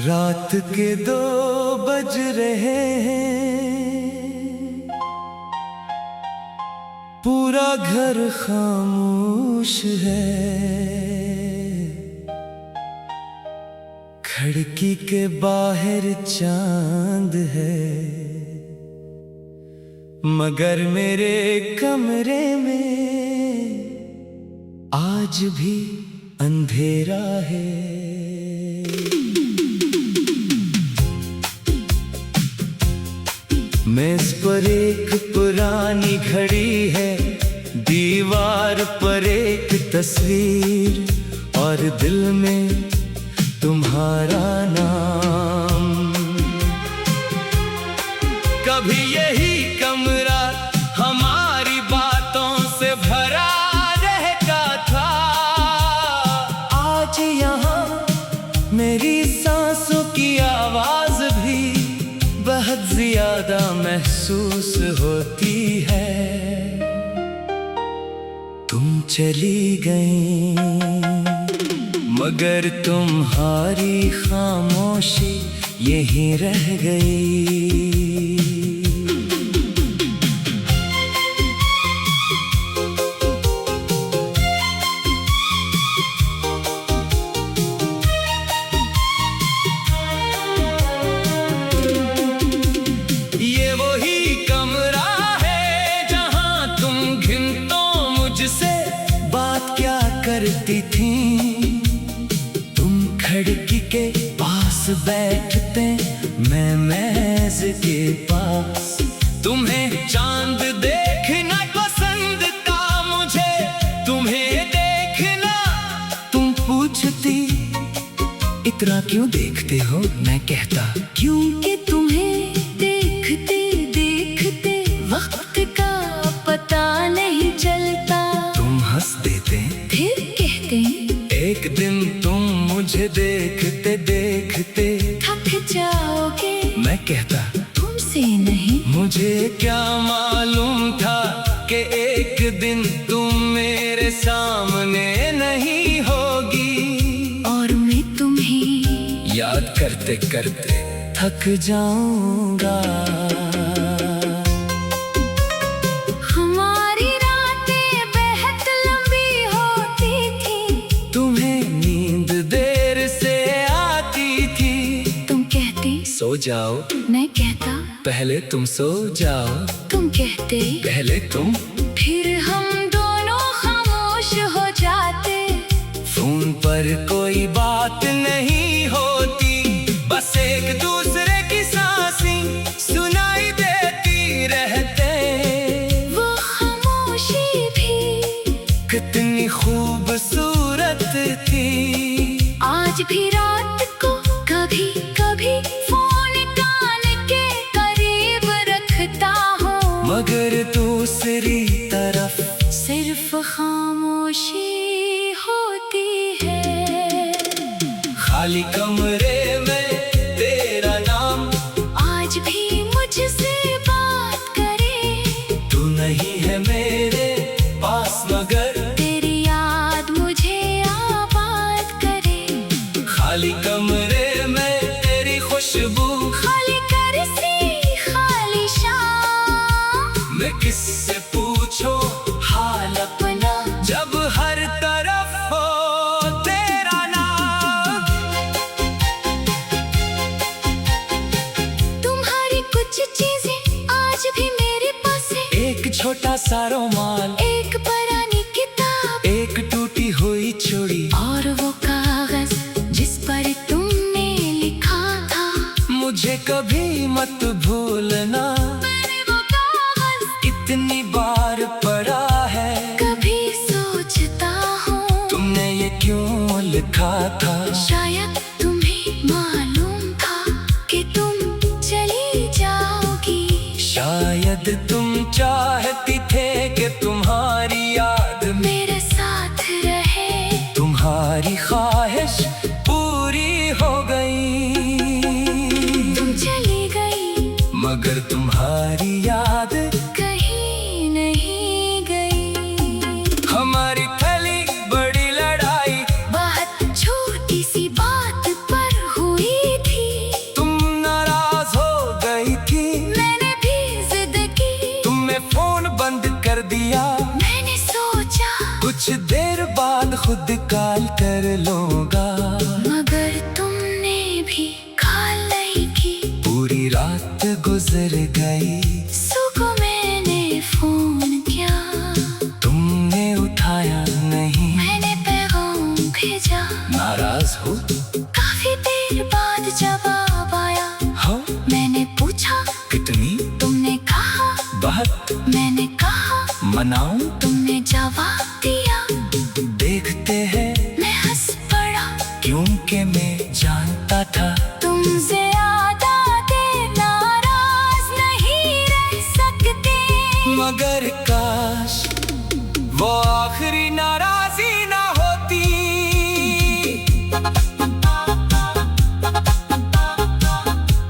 रात के 2 बज रहे हैं, पूरा घर खामोश है। खिड़की के बाहर चांद है, मगर मेरे कमरे में आज भी अंधेरा है। मेज पर एक पुरानी घड़ी है, दीवार पर एक तस्वीर और दिल में तुम्हारा नाम। कभी यही कमरा हमारी बातों से भरा रहता था, आज यहाँ मेरी सांसों की आवाज भी बहुत ज्यादा महसूस होती है। तुम चली गई, मगर तुम्हारी खामोशी यहीं रह गई। ये वही कमरा है जहां तुम घंटों मुझसे बात क्या करती थी। तुम खिड़की के पास बैठते, मैं मेज के पास। तुम्हें चांद देखना पसंद था, मुझे तुम्हें देखना। तुम पूछती इतना क्यों देखते हो, मैं कहता क्योंकि तुम्हें देखते देखते वक्त का पता नहीं चलता। तुम हंस देते, फिर कहते एक दिन तुम मुझे देखते देखते थक जाओगे। मैं कहता तुमसे नहीं। मुझे क्या मालूम था कि एक दिन तुम मेरे सामने नहीं होगी, और मैं तुम्हें याद करते करते थक जाऊंगा। हमारी रातें बेहद लंबी होती थी, तुम्हें नींद देर से आती थी। तुम कहती सो जाओ, मैं कहता पहले तुम सो जाओ। तुम कहते पहले तुम, फिर हम दोनों खामोश हो जाते। फोन पर कोई बात नहीं होती, बस एक दूसरे की सांसें सुनाई देती रहते। वो खामोशी भी कितनी खूबसूरत थी। आज भी रात को कभी कभी फोन कान के करीब रखता हूँ, मगर दूसरी तरफ सिर्फ खामोशी होती है। खाली कमरे में तेरा नाम आज भी मुझसे बात करे। तू नहीं है मेरे पास, मगर तेरी याद मुझे आबाद करे। खाली कमरे में तेरी खुशबू, खाली करसी खाली शाम। मैं किससे पूछो हाल अपना, जब हर तरफ हो तेरा नाम। तुम्हारी कुछ चीजें आज भी मेरे पास है, एक छोटा सा रुमाल, एक पुरानी किताब, एक टूटी हुई चूड़ी, और वो कागज जिस पर तुमने लिखा था। मुझे कभी मत भूलना। मैंने वो कागज इतनी बार पढ़ा है, कभी सोचता हूँ तुमने ये क्यों लिखा था। शायद तुम्हें मालूम था कि तुम चली जाओगी। शायद तुम चाहती थे कि तुम्हारी याद मेरे साथ रहे। तुम्हारी ख्वाहिश पूरी हो गई, तुम चली गई, मगर तुम्हारी तुमने जवाब दिया, देखते हैं मैं हंस पड़ा, क्योंकि मैं जानता था तुमसे ज्यादा नाराज नहीं रह सकते। मगर काश वो आखिरी नाराजी ना होती।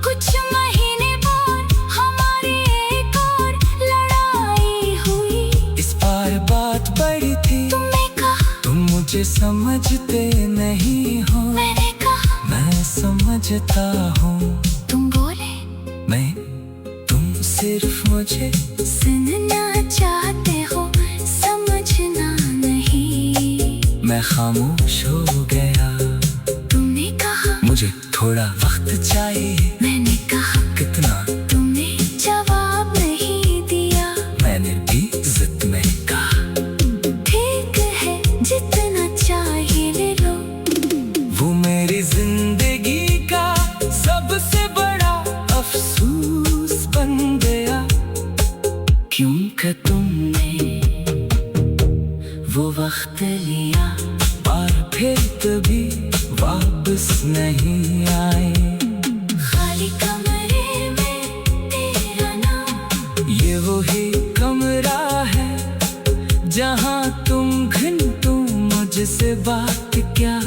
कुछ महीने बाद हमारी एक और लड़ाई हुई, इस बार बात बड़ी थी, तुमने कहा तुम मुझे समझते नहीं हो, मैंने कहा मैं समझता हूँ। तुम बोले मैं तुम सिर्फ मुझे सुनना चाहते हो, समझना नहीं। मैं खामोश हो गया। तुमने कहा मुझे थोड़ा वक्त चाहिए। मैंने कहा कितना? तुमने जवाब नहीं दिया। मैंने भी जिद में कहा ठीक है, जितना चाहिए ले लो। वो मेरी जिंदगी का सबसे बड़ा अफसोस बन गया, क्योंकि तुमने वो वक्त लिया और फिर कभी वापस नहीं आए। खाली कमरे में तेरा नाम, ये वही कमरा है जहाँ तुम घंटों मुझसे बात क्या